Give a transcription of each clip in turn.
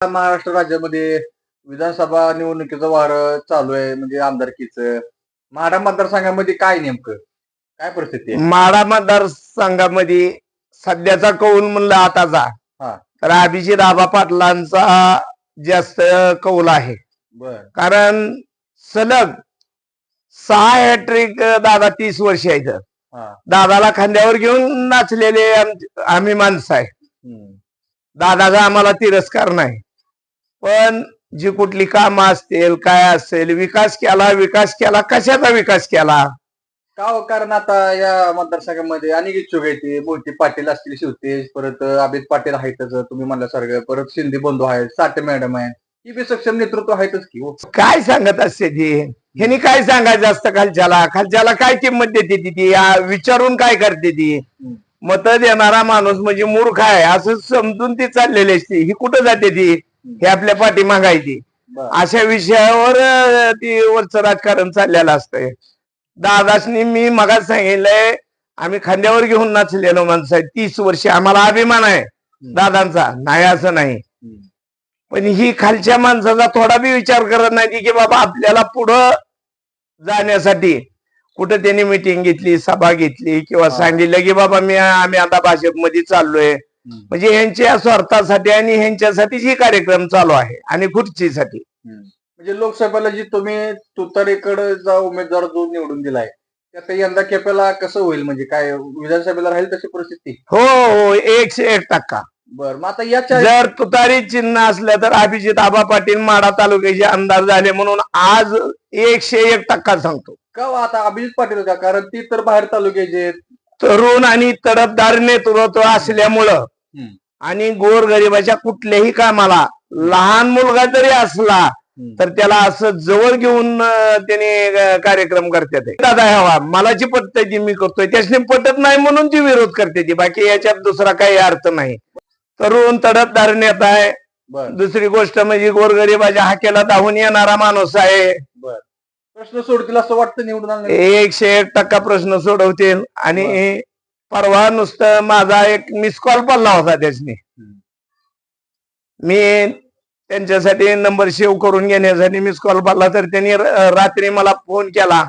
महाराष्ट्र राज्यामध्ये विधानसभा निवडणुकीचं वारं चालू आहे म्हणजे आमदारकीचं. माढा मतदारसंघामध्ये काय नेमकं काय परिस्थिती आहे? माढा मतदारसंघामध्ये सध्याचा कौल म्हणलं आताचा हा. तर अभिजित आबा पाटलांचा जास्त कौल आहे. बर कारण सलग 6 हॅट्रिक दादा 30 वर्ष आहेत. हा. दादाला खांद्यावर घेऊन नाचलेले आम्ही माणसं आहे. दादाचा आम्हाला तिरस्कार नाही, पण जी कुठली कामं असतील काय असेल विकास केला कशाचा विकास केला? का हो? कारण आता या मतदारसंघामध्ये अनेक इच्छुक आहेत. ते मोहिते पाटील असतील, शिवतेज, परत अभित पाटील आहेतच तुम्ही म्हणल्यासारखं, परत शिंदे बंधू आहेत, साठे मॅडम आहेत, ही बी सक्षम नेतृत्व आहेतच की हो. काय सांगत असते ती? ह्यांनी काय सांगायचं असतं? खालच्याला काय किंमत देते ती? विचारून काय करते ती? मत देणारा माणूस म्हणजे मूर्ख आहे असं समजून ती चाललेली असते. ही कुठं जाते ती? हे आपल्या पाठी मागायची. अशा विषयावर ती वरचं राजकारण चाललेलं असतंय. दादासनी मी मगाच सांगितलंय, आम्ही खांद्यावर घेऊन नाचलेलो माणसं आहे. 30 वर्ष आम्हाला अभिमान आहे दादांचा, नाही असं नाही. पण ही खालच्या माणसाचा थोडा बी विचार करत नाही की बाबा आपल्याला पुढं जाण्यासाठी कुठं त्यांनी मिटिंग घेतली, सभा घेतली किंवा सांगितलं की बाबा आम्ही आता भाजपमध्ये चाललोय. म्हणजे ह्यांच्या स्वार्थासाठी आणि ह्यांच्यासाठीच ही कार्यक्रम चालू आहे आणि खुर्चीसाठी. म्हणजे लोकसभेला जी तुम्ही तुतारीकडे जा उमेदवार जो निवडून दिलाय त्यात यंदा केपेला कसं होईल? म्हणजे काय विधानसभेला राहील तशी परिस्थिती? हो, 101%. बर, मग आता याच्या जर तुतारी चिन्ह असलं तर अभिजित आबा पाटील माढा तालुक्याचे आमदार झाले म्हणून आज 101% सांगतो. का हो आता अभिजित पाटील का? कारण ती तर बाहेर तालुक्याचे आहेत. तरुण आणि तडफदार नेतृत्व असल्यामुळं आणि गोरगरिबाच्या कुठल्याही कामाला लहान मुलगा जरी असला तर त्याला असं जवळ घेऊन त्याने कार्यक्रम करतात. दादा हवा मलाची पटत जी मी करतोय त्याच्याने पटत नाही म्हणून ती विरोध करते ती, बाकी याच्यात दुसरा काही अर्थ नाही. तरुण तडफदार नेता आहे. दुसरी गोष्ट म्हणजे गोरगरिबाच्या हाकेला धावून येणारा माणूस आहे. प्रश्न सोडतील असं वाटतं निवडून आणलं? 101% प्रश्न सोडवतील. आणि परवा नुसतं माझा एक मिस कॉल पडला होता त्याच्याने. मी त्यांच्यासाठी नंबर सेव्ह करून घेण्यासाठी मिस कॉल पडला तर त्यांनी रात्री मला फोन केला,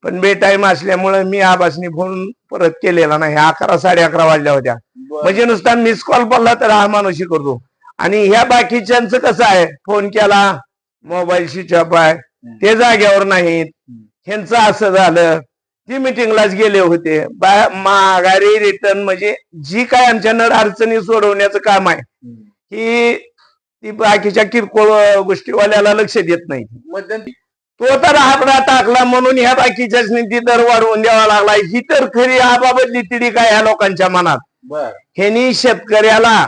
पण बेटाईम असल्यामुळे मी आबासनी फोन परत केलेला नाही. 11 11:30 वाजल्या होत्या. म्हणजे नुसता मिस कॉल पडला तर हा माणूस करतो. आणि ह्या बाकीच्यांचं कसं आहे, फोन केला मोबाईल स्विच ऑफ आहे, ते जाग्यावर नाहीत. ह्यांचं असं झालं, ती मिटिंगलाच गेले होते. माघारी रिटर्न म्हणजे जी काय आमच्या नड अडचणी सोडवण्याचं काम आहे ही ती बाकीच्या किरकोळ गोष्टीवाल्याला लक्ष देत नाही. मध्यंतरी तो तर हापडा टाकला म्हणून ह्या बाकीच्या ती दर वाढवून द्यावा लागला. ही तर खरी आबाबतली तिडी काय ह्या लोकांच्या मनात. ह्यांनी शेतकऱ्याला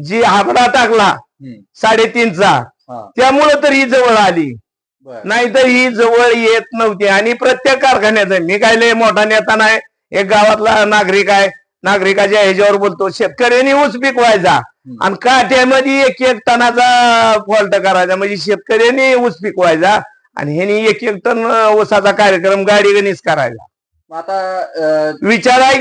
जी हापडा टाकला 3.5चा, त्यामुळं तर ही जवळ आली, नाहीतर ही जवळ येत नव्हती. आणि प्रत्येक कारखान्याचं, मी काय लय मोठा नेता नाही, एक गावातला नागरिक आहे, नागरिकाच्या ह्याच्यावर बोलतो. शेतकऱ्यांनी ऊस पिकवायचा आणि काट्यामध्ये 1-1 टनाचा फॉल्ट करायचा, म्हणजे शेतकऱ्यांनी ऊस पिकवायचा आणि ह्यांनी 1-1 टन ऊसाचा कार्यक्रम गाडी गणीस करायचा. आता विचाराय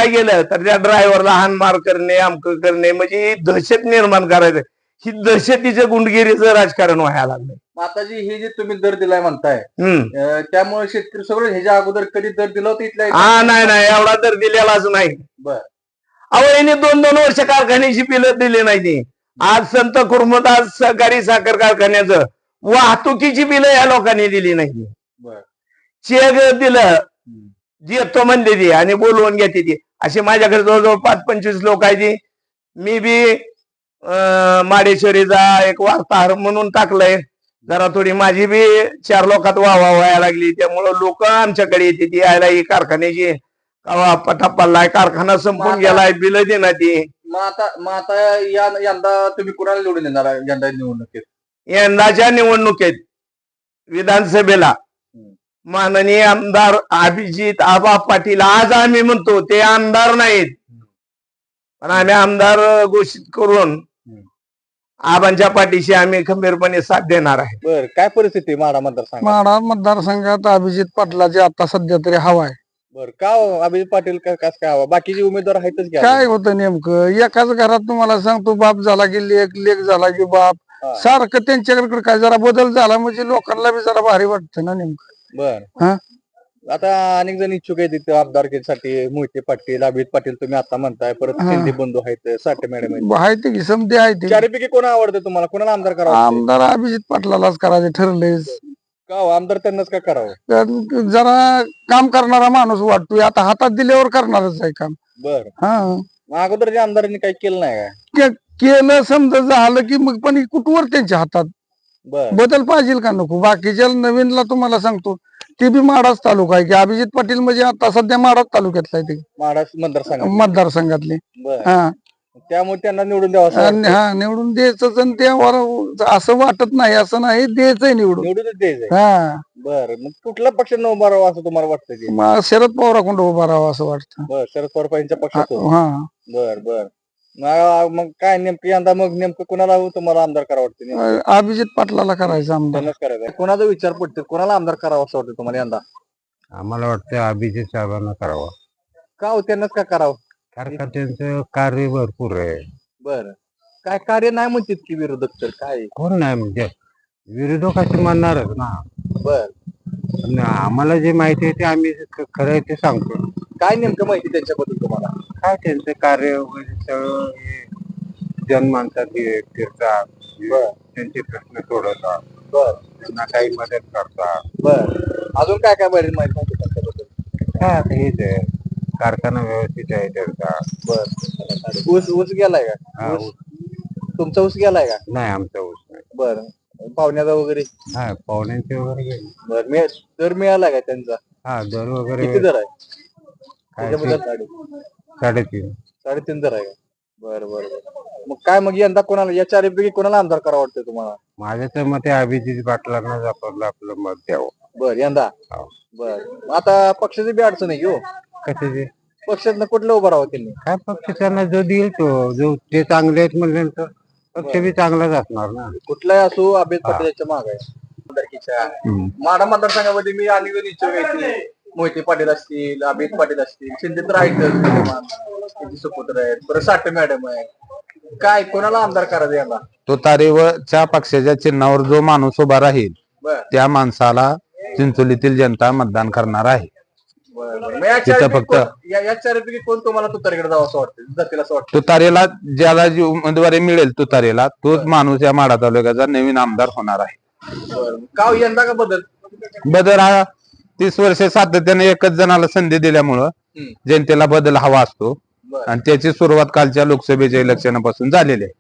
गेलं तर त्या ड्रायव्हरला हानमार करणे, अमकं करणे, म्हणजे दहशत निर्माण करायचं. ही दहशतीचं गुंडगिरीचं राजकारण व्हायला लागलं. आता जी हे जे तुम्ही दर दिलाय म्हणताय त्यामुळे शेतकरी सगळं ह्याच्या अगोदर कधी दर दिला होता इथल्या? नाही एवढा दर दिलेलाच नाही. अहो यांनी 2-2 वर्ष कारखान्याची बिलं दिली नाही. आज संत कुर्मदास सहकारी साखर कारखान्याचं वाहतुकीची बिलं या लोकांनी दिली नाही. चेक दिलं, देतो म्हणले ती आणि बोलवून घेते ती. असे माझ्याकडे जवळजवळ 5-25 लोक आहे ती. मी बी माडेश्वरीचा एक वार्ताहर म्हणून टाकलंय. जरा थोडी माझी बी 4 लोकात वाहवा व्हायला लागली, त्यामुळं लोक आमच्याकडे येते ती यायला. ही कारखान्याची पटा पडलाय, कारखाना संपून गेलाय, बिल देणार ती. मग आता यंदा तुम्ही कुणाला निवडून देणार यंदा निवडणुकीत? यंदाच्या निवडणुकीत विधानसभेला माननीय आमदार अभिजित आबा पाटील, आज आम्ही म्हणतो ते आमदार नाहीत पण आम्ही आमदार घोषित करून आबांच्या पाठीशी आम्ही खंबीरपणे साथ देणार आहे. बर, काय परिस्थिती माढा मतदारसंघात? माढा मतदारसंघात अभिजित पाटलाची आता सध्या तरी हवा आहे. बर का हो, अभिजित पाटील कस काय हवा? बाकीचे उमेदवार आहेतच की काय होतं नेमकं एकाच घरात तुम्हाला सांगतो बाप झाला की लेक, लेक झाला की बाप, हा. सारखं त्यांच्याकडे काय जरा बदल झाला म्हणजे लोकांना बी जरा भारी वाटतं ना नेमकं. बर हा आता अनेक जण इच्छुक आहेत तिथे आमदारकीसाठी. मोहिते पाटील, अभिजित पाटील तुम्ही आता म्हणताय, परत हा. शिंदे बंधू आहेत, साठे मॅडम आहेत. आहे ते की समजे आहे ते. चारपैकी कोण आवडतं तुम्हाला? कोणाला आमदार करावं वाटतंय? आमदार अभिजित पाटलालाच करायचे ठरलंय. का हो, आमदार त्यांनाच का करावं? कारण जरा काम करणारा माणूस वाटतोय, आता हातात दिल्यावर करणारच आहे काम. बर हा मग अगोदरच्या आमदारांनी काही केलं नाही काय? केलं समजा झालं की मग पण कुठवर त्यांच्या हातात बर बदल पाहिजे का नको? बाकीच्या नवीनला तुम्हाला सांगतो ते बी माडाच तालुका आहे की अभिजित पाटील म्हणजे आता सध्या माडाच तालुक्यातला आहे ते महाराष्ट्र मतदारसंघात. मतदारसंघातले. बर हा त्यामुळे त्यांना निवडून द्यावं असं आणि वाटतंय. हा निवडून द्यायचं आणि त्यावर असं वाटत नाही, असं नाही, द्यायचंय निवडून. निवडूनच द्यायचंय. हा बर मग कुठल्या पक्षानं उभा राहावं असं तुम्हाला वाटतं की? मग शरद पवाराकडे उभा राहावं असं वाटतं. बर शरद पवार यांच्या हा पक्षातून. हा. बर बर मग काय नेमकं यंदा मग नेमकं कुणाला तुम्हाला आमदार करावं वाटतं नेमकं? अभिजित पाटलाला करायचं आमदार. त्यांनाच करायचं. कोणाचा विचार पडतो? कोणाला आमदार करावं असं वाटतं तुम्हाला यंदा? आम्हाला वाटतं अभिजित साहेबांना करावं, का हो, त्यांनाच का करावं? कारण का त्यांचं कार्य भरपूर आहे. बर काय कार्य नाही म्हणतात की विरोधक, तर काय? कोण नाही म्हणजे विरोधकाचे म्हणणारच ना. बर पण आम्हाला जे माहिती आहे ते आम्ही खरं आहे ते सांगतो. काय नेमकं माहिती त्यांच्याबद्दल तुम्हाला? काय त्यांचं कार्य वगैरे सगळं हे जनमानसात फिरतात, बर त्यांचे प्रश्न सोडवतात, बर त्यांना काही मदत करतात. बर अजून काय काय बरेच माहिती माहिती त्यांच्याबद्दल? काय आता हेच आहे, कारखाना व्यवस्थित आहे त्यांचा. बर ऊस ऊस गेलाय का? हा, ऊस तुमचा ऊस गेलाय का? नाही आमचा ऊस नाही. बर पाहुण्याचा वगैरे? हा पाहुण्यांचे वगैरे गेले. बर दर मिळाला का त्यांचा? हा दर वगैरे किती दर आहे काय त्याच्याबद्दल? 3.5. 3.5 दर आहे का? बर बर बर मग काय मग यंदा कोणाला, या चारपैकी कोणाला आमदार करावं वाटतंय तुम्हाला? माझ्या तर मते अभिजित पाटलांनाच आपलं मत द्यावं. बर यंदा? हो. बर आता पक्षाची बी अडचण आहे की हो. कशाचे पक्षातनं कुठलं उभं राहावं त्यांनी? काय पक्ष त्यांना जो देईल तो, जो ते चांगले आहेत म्हणल्यानंतर पक्ष बी चांगलाच असणार ना. कुठलाही असो, अभिजित पाटील याच्या माग आहे. आमदारकीच्या माढा मतदारसंघामध्ये मी अनेक इच्छुक आहे. मोहिते पाटील असतील, अभिजित पाटील असतील, शिंदे तर आहेतच, त्यांचे सुपुत्र आहेत, परत साठे मॅडम आहे. काय कोणाला आमदार करायचं यांना? तुतारीच्या पक्षाच्या चिन्हावर जो माणूस उभा राहील बर त्या माणसाला चिंचोलीतील जनता मतदान करणार आहे. बर बर मग या तिथं चारपैकी फक्त- या चारपैकी कोण तुम्हाला तुतारीकडे जावं असं वाटतं, जातील असं वाटतं? तुतारीला ज्याला जी उमेदवारी मिळेल तुतारीला तोच माणूस या माढा तालुक्याचा नवीन आमदार होणार आहे. बर का हो, यंदा का बदल? बदल हा 30 वर्षे सातत्याने एकच जणाला संधी दिल्यामुळं हम्म. जनतेला बदल हवा असतो बर आणि त्याची सुरुवात कालच्या लोकसभेच्या इलेक्शनापासून झालेली आहे.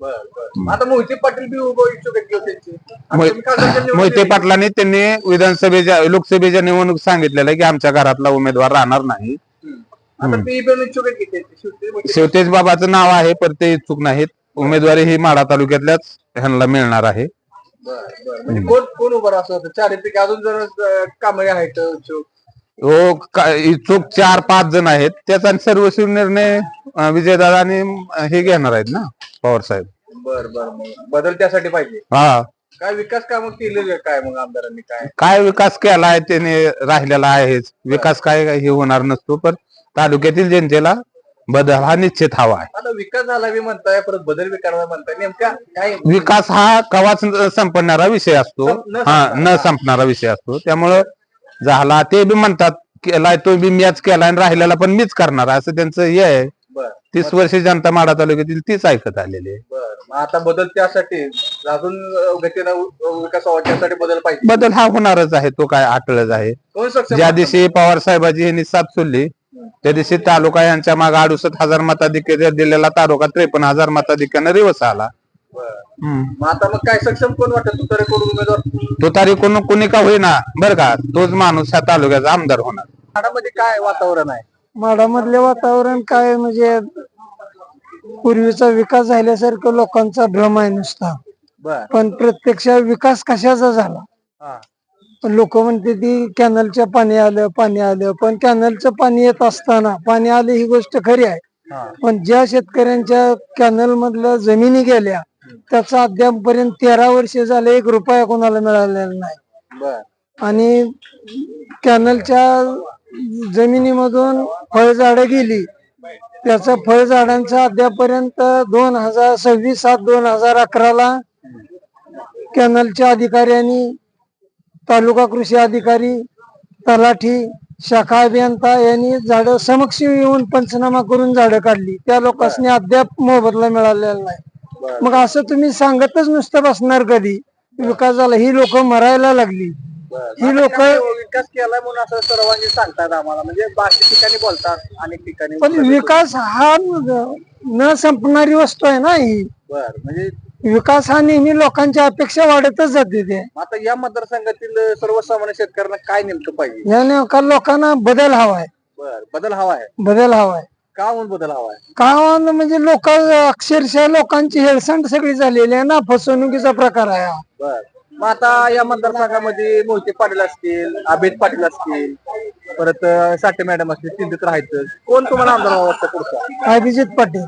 बर बर आता मोहिते पाटील बी उभं इच्छुक आहेत की हो त्यांची? आता तुम्ही खासदारच्या निवडून मोहिते दिली. पाटलांनी त्यांनी विधानसभेच्या लोकसभेच्या निवडणूक सांगितलेलं आहे की आमच्या घरातला उमेदवार राहणार नाही. आता ते पण इच्छुक आहेत की त्यांची? शेवटी शिवतेज बाबाचं नाव आहे पण ते इच्छुक नाहीत. उमेदवारी ही माढा तालुक्यातल्याच ह्यांना मिळणार आहे. बर बर म्हणजे कोण कोण उभं राहा असं होतं? चारपैकी अजून जर कामळे आहेत इच्छुक? हो इच्छुक 4-5 जण आहेत. त्याचा सर्वस्वी निर्णय विजयदादा आणि हे घेणार आहेत ना, पवार साहेब. बर बर मग बदल त्यासाठी पाहिजे. हा काय विकास कामं केलेले काय मग आमदारांनी काय? काय विकास केलाय त्याने राहिलेला आहेच. विकास काय हे होणार नसतो पण तालुक्यातील जनतेला बदल हा निश्चित हवा आहे. आता विकास झाला बी म्हणताय, परत बदल बी करावा म्हणताय, नेमका काय? विकास हा कवाच संपणारा विषय असतो, न संपणारा विषय असतो. त्यामुळं झाला ते बी म्हणतात केलाय तो बी मीच केलाय आणि राहिलेला पण मीच करणार असं त्यांचं हे आहे. बर 30 वर्षे जनता माढा तालुक्यातील तीच ऐकत आलेली आहे. बर मग आता बदल त्यासाठी अजून गतीनं विकास व्हावा त्यासाठी बदल पाहिजे. बदल हा होणारच आहे, तो काय अटळच आहे. कोण सक्षम? ज्या दिवशी पवार साहेबांची यांनी साथ सोडली त्या दिवशी तालुका यांच्या मागे 68,000 मताधिक्य दिलेला तालुका 53,000 मताधिक्यानं रिवर्स आला. मग आता मग काय सक्षम कोण वाटत तुतारे कोण उमेदवार? तो तारी कोणी का होईना बरं का, तोच माणूस ह्या तालुक्याचा आमदार होणार. माढामध्ये काय वातावरण आहे? माडामधले वातावरण काय म्हणजे पूर्वीचा विकास झाल्यासारखं लोकांचा भ्रम आहे नुसता, बर पण प्रत्यक्ष विकास कशाचा झाला? हा पण लोक म्हणते ती कॅनलच्या पाणी आलं, पण कॅनलचं पाणी येत असताना पाणी आलं ही गोष्ट खरी आहे, हा पण ज्या शेतकऱ्यांच्या कॅनल मधल्या जमिनी गेल्या त्याचा अद्यापपर्यंत 13 वर्षे झाले 1 रुपया कोणाला मिळालेला नाही. बर आणि कॅनलच्या जमिनीमधून फळझाडं गेली, त्याचा फळझाडांचा अद्यापर्यंत 2026/7/2011 कॅनलच्या अधिकाऱ्यांनी, तालुका कृषी अधिकारी, तलाठी, शाखा अभियंता यांनी झाडं समक्ष येऊन पंचनामा करून झाडं काढली. त्या लोकांनी अद्याप मोबदला मिळालेला नाही. मग असं तुम्ही सांगतच नुसतं बसणार कधी? विकास झाला, ही लोक मरायला लागली. ही लोक विकास केलाय म्हणून असं सर्वांनी सांगतात आम्हाला, म्हणजे बाकी ठिकाणी बोलतात, अनेक ठिकाणी. पण विकास हा न संपणारी वस्तू आहे ना ही. म्हणजे विकास हा नेहमी लोकांच्या अपेक्षा वाढतच जाते. ते आता या मतदारसंघातील सर्वसामान्य शेतकऱ्यांना काय नेमकं पाहिजे? या नेमका लोकांना बदल हवाय. बदल हवा आहे. बदल हवाय का म्हणून बदल हवा आहे? का म्हणजे लोक अक्षरशः लोकांची हेळसांड सगळी झालेली आहे ना, फसवणुकीचा प्रकार आहे हा. मग आता या मतदारसंघामध्ये मोहिते पाटील असतील, अभित पाटील असतील, परत साठे मॅडम असतील, सिद्धीत राहायचं, कोण तुम्हाला आमदार वाटतं पुढचा? अभिजित पाटील.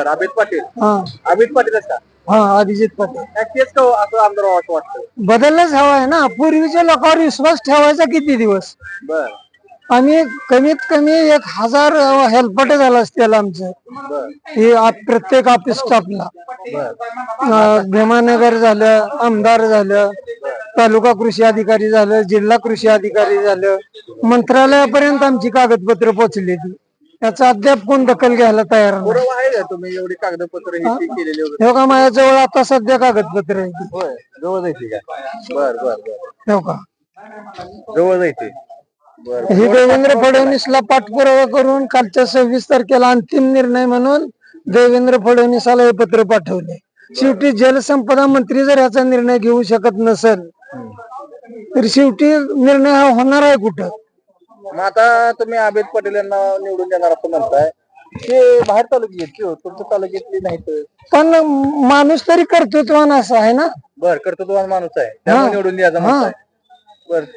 अभित पाटील. हा अभित पाटील का? हा अभिजित पाटील. तेच का असं आमदार वाटतं? बदलच हवा आहे ना. पूर्वीच्या लोकांवर विश्वास ठेवायचा किती दिवस? आम्ही कमीत कमी 1000 हेल्पट झालं असतील आमचं. हे प्रत्येक ऑफिस स्टाफला. भीमानगर झालं, आमदार झालं, तालुका कृषी अधिकारी झालं, जिल्हा कृषी अधिकारी झालं, मंत्रालयापर्यंत आमची कागदपत्र पोहोचली ती. याचा अद्याप कोण दखल घ्यायला तयार नाही. बरोबर आहे का तुम्ही एवढी कागदपत्र ही केलेली वगैरे? हो का, माझ्याजवळ आता सध्या कागदपत्र आहे. होय, जवळ जायची का? बर. हो का, जवळ जायची. ही देवेंद्र फडणवीसला पाठपुरावा करून कालच्या 26 तारखेला अंतिम निर्णय म्हणून देवेंद्र फडणवीसाला हे पत्र पाठवले. शेवटी जलसंपदा मंत्री जर याचा निर्णय घेऊ शकत नसेल तर शेवटी निर्णय हा होणार आहे कुठं? मग आता तुम्ही अभित पाटील यांना निवडून देणार असं म्हणताय, ते बाहेर तालुक्यात तुमच्या तालुक्यातली नाही तर? पण माणूस तरी कर्तृत्वान असा आहे ना. कर्तृत्ववान माणूस आहे, त्यामुळे निवडून द्यायचं म्हणताय.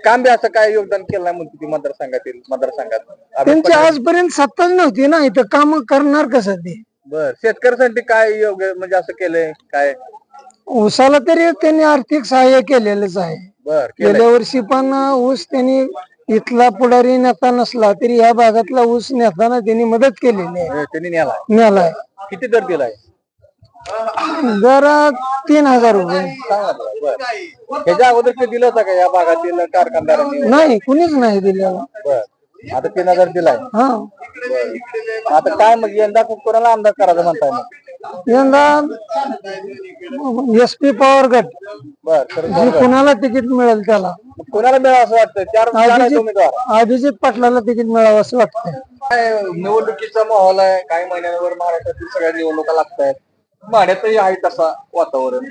काम बी असं काय योगदान केलं नाही म्हणते मतदारसंघात त्यांची आजपर्यंत सत्ताच नव्हती ना, इथं काम करणार कसं ते? शेतकऱ्यांसाठी काय योग्य म्हणजे असं केलंय काय? ऊसाला तरी त्यांनी आर्थिक सहाय्य केलेलंच आहे. गेल्या वर्षी पण ऊस त्यांनी, इथला पुढारी नेता नसला तरी या भागातला ऊस नेताना त्यांनी मदत केलेली आहे. त्यांनी नेलाय. किती दर दिलाय? दर 3000 रुपये. त्याच्या अगोदर ते दिलं होतं का या भागातील कारखानदारांनी? नाही, कुणीच नाही दिलेला. आता 3000 दिलाय. हा, आता काय मग यंदा कोणाला आमदार करायचं म्हणताय? मग यंदा SP पॉवर गट जे कुणाला तिकीट मिळेल त्याला. कोणाला मिळावं असं वाटतं? चार उमेदवार. अभिजित पाटलाला तिकीट मिळावं असं वाटतं. काय निवडणुकीचा माहोल आहे, काही महिन्यांवर महाराष्ट्रातील सगळ्या निवडणुका लागतायत, माड्यातही आहे तसा वातावरण.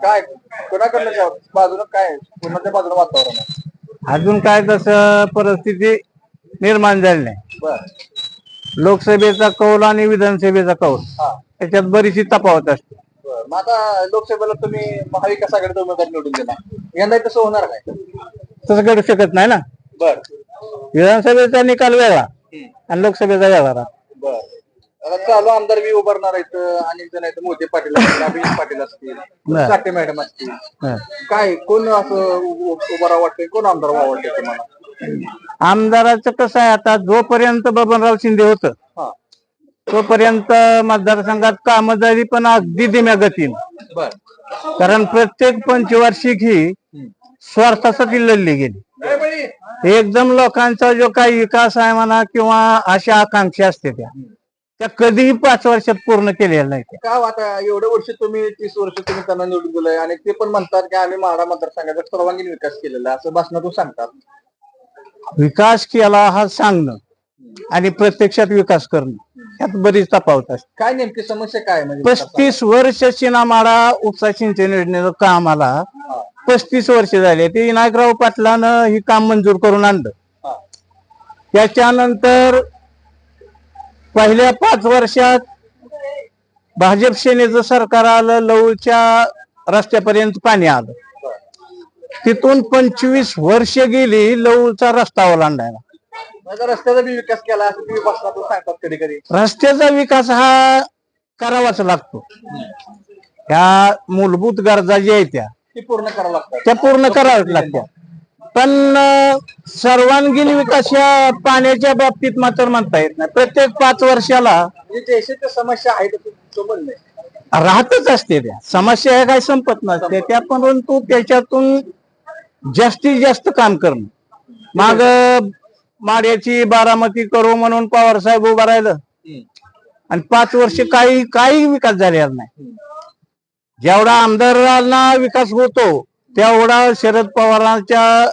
काय कोणाकडनं बाजूनं काय कोणाच्या बाजूला वातावरण आहे? अजून काय तसं परिस्थिती निर्माण झाली नाही. लोकसभेचा कौल आणि विधानसभेचा कौल त्याच्यात बरीचशी तफावत असते. मग आता लोकसभेला तुम्ही महाविकास आघाडीचा उमेदवार निवडून देणार, यंदा तसं होणार काय? तसं घडू शकत नाही ना. विधानसभेचा निकाल वेगळा आणि लोकसभेचा वेगळा. आता चालू आमदार बी उभारणार आहेत, अनेक जण आहेत, मोठे पाटील असतील, अभिजित पाटील असतील, साठे मॅडम असतील. काय कोण असं उभारा वाटतंय, कोण आमदार व्हावं वाटतंय तुम्हाला? आमदाराचं कसं आहे, आता जोपर्यंत बबनराव शिंदे होतं तोपर्यंत मतदारसंघात कामं झाली, पण अगदी धीम्या गतीनं. कारण प्रत्येक पंचवार्षिक ही स्वार्थासाठी लढली गेली. एकदम लोकांचा जो काही विकास आहे म्हणा किंवा अशा आकांक्षा असते त्या कधीही 5 वर्षात पूर्ण केलेल्या नाही. का आता एवढे वर्ष तुम्ही 30 वर्ष तुम्ही त्यांना निवडून दिलंय आणि ते पण म्हणतात की आम्ही माढा मतदारसंघाचा सर्वांगीण विकास केलेला आहे, असं भाषणातून सांगतात. विकास केला हा सांगणं आणि प्रत्यक्षात विकास करणं ह्यात बरीच तफावत असते. काय नेमकी समस्या काय म्हणजे? 35 वर्ष शिनामाडा उपसा सिंचन योजनेचं कामाला 35 वर्ष झाले. ते विनायकराव पाटलानं ही काम मंजूर करून आणलं. त्याच्यानंतर पहिल्या 5 वर्षात भाजप सेनेचं सरकार आलं, लवच्या रस्त्यापर्यंत पाणी आलं. तिथून 25 वर्ष गेली लवचा रस्ता ओलांडायला. रस्त्याचा बी विकास केला असं तुम्ही भाषणातून सांगतात कधी कधी. रस्त्याचा विकास हा करावाच लागतो. ह्या मूलभूत गरजा ज्या आहेत त्या पूर्ण करावं लागतं. त्या पूर्ण कराव्याच लागतात. पण सर्वांगीण विकास या पाण्याच्या बाबतीत मात्र म्हणता येत नाही. प्रत्येक 5 वर्षाला म्हणजे जैसे त्या समस्या आहेत तो म्हणणं आहे. राहतच असते त्या समस्या ह्या काही संपत नसते त्या, परंतु त्याच्यातून जास्तीत जास्त काम करणं. माग माड्याची बारामती करू म्हणून पवार साहेब उभा राहिलं आणि 5 वर्ष काही विकास झालेला नाही. जेवढा आमदारांना विकास होतो तेवढा शरद पवारांच्या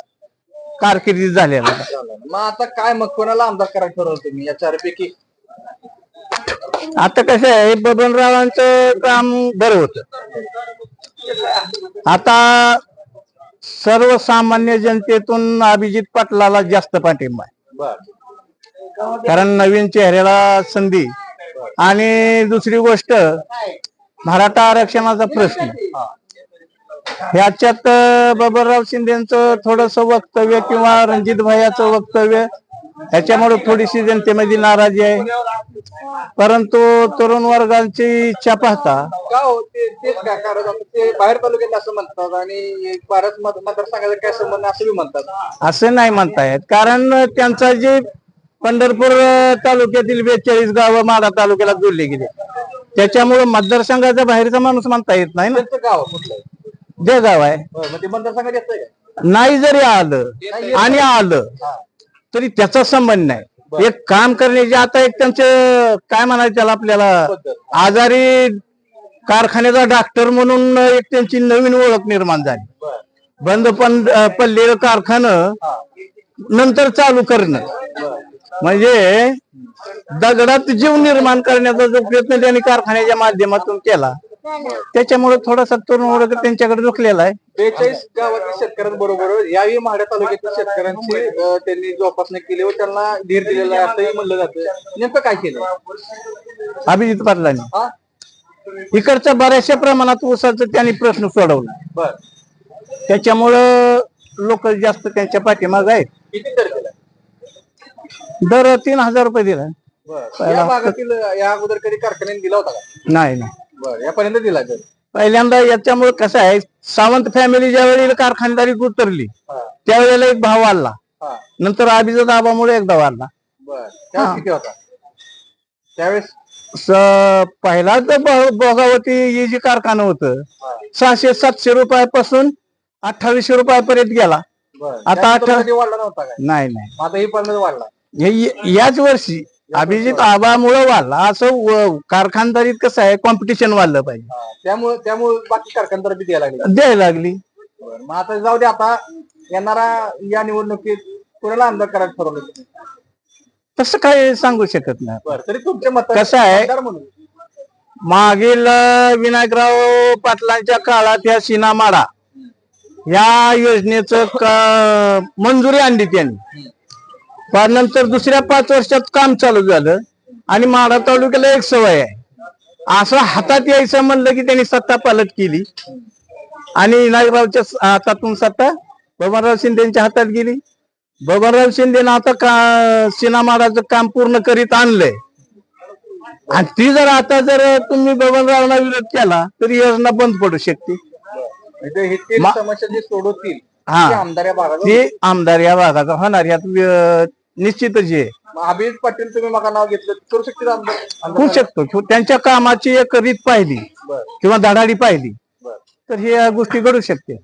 कारकिर्दीत झालेला नाही. मग आता काय, मग कोणाला आमदार करायचं ठरवलं तुम्ही या चारपैकी? आता कसं आहे, बबनरावांचं काम बरं होत. आता सर्वसामान्य जनतेतून अभिजित पाटलाला जास्त पाठिंबा आहे. कारण नवीन चेहऱ्याला संधी, आणि दुसरी गोष्ट मराठा आरक्षणाचा प्रश्न ह्याच्यात बबनराव शिंदेचं थोडस वक्तव्य किंवा रणजित भैयाचं वक्तव्य ह्याच्यामुळे थोडीशी जनतेमध्ये नाराजी आहे. परंतु तरुण वर्गांची इच्छा पाहता का हो तेच काय कारण आता ते बाहेर तालुक्यात असं म्हणतात आणि भारत मतदारसंघाचा काय संबंध असं बी म्हणतात. असं नाही म्हणता येत, कारण त्यांचा जे पंढरपूर तालुक्यातील 42 गावं माढा तालुक्याला जोडले गेले, त्याच्यामुळे मतदारसंघाचा बाहेरचा माणूस म्हणता येत नाही ना. त्यांचं गाव कुठलं आहे? जे गाव आहे मग ते मतदारसंघात येतंय का? नाही जरी आलं आणि आलं तरी त्याचा संबंध नाही. एक काम करण्याचे आता एक त्यांचं काय म्हणायचं त्याला आपल्याला, आजारी कारखान्याचा डॉक्टर म्हणून एक त्यांची नवीन ओळख निर्माण झाली. बंद पण पडलेलं कारखानं नंतर चालू करणं म्हणजे दगडात जीव निर्माण करण्याचा जो प्रयत्न त्यांनी कारखान्याच्या माध्यमातून केला, त्याच्यामुळे थोडासा तरुण वर्ग त्यांच्याकडे झुकलेला आहे. 42 गावातील शेतकऱ्यांबरोबर याही माढा तालुक्यातील शेतकऱ्यांची त्यांनी जोपासना केली व त्यांना धीर दिलेला आहे असंही म्हणलं जातं. नेमकं काय केलं अभिजित पाटलांनी? इकडच्या बऱ्याचशा प्रमाणात ऊसाचा त्यांनी प्रश्न सोडवला. बर, त्याच्यामुळं लोक जास्त त्यांच्या पाठीमागे आहेत. किती दर दिला? दर 3000 रुपये दिला. या भागातील या अगोदर कधी कारखान्याने दिला होता का? नाही. बरं, यापर्यंत दिला दर? पहिल्यांदा याच्यामुळे कसं आहे, सावंत फॅमिली ज्या वेळेला कारखानदारीत उतरली त्यावेळेला एक भाव वाढला, नंतर अभिजित दाबामुळे एकदा वाढला. बर, त्यावेळेस किती होता? त्यावेळेस पहिला तर भोगावती हे जे कारखाना होतं 600-700 रुपयापासून 2800 रुपयापर्यंत गेला. आता वाढला नव्हता काय? नाही. आता ही पर्यंत वाढला. याच वर्षी अभिजित आबामुळे वाढला. असं कारखानदारीत कसं आहे, कॉम्पिटिशन वाढलं पाहिजे, त्यामुळे बाकी कारखानदार बी द्यायला लागली. मग आता जाऊ दे, आता येणारा या निवडणुकीत कोणाला आमदार करायला ठरवलं तुम्ही? तसं काही सांगू शकत नाही. बरं, तरी तुमच्या मत कसं आहे, म्हणून मागील विनायकराव पाटलांच्या काळात या सीनामाडा या योजनेचं मंजुरी आणली त्यांनी. पण नंतर दुसऱ्या 5 वर्षात काम चालू झालं आणि माढा तालुक्याला एक सवय आहे, असं हातात यायचं म्हणलं की त्यांनी सत्ता पालट केली आणि विनायकरावच्या हातातून सत्ता बबनराव शिंदेच्या हातात गेली. बबनराव शिंदेनं आता सीनामाडाचं काम पूर्ण करीत आणलंय आणि ती जर आता जर तुम्ही बबनरावला विरोध केला तर योजना बंद पडू शकते. समस्या जी सोडवतील ते आमदार या भागात, ते आमदार या भागाचा होणार यात निश्चितच आहे. अभिजित पाटील तुम्ही मला नाव घेतलं, करू शकतील आमदार? होऊ शकतो. त्यांच्या कामाची एक रीत पाहिली किंवा धडाडी पाहिली तर हे गोष्टी घडू शकते.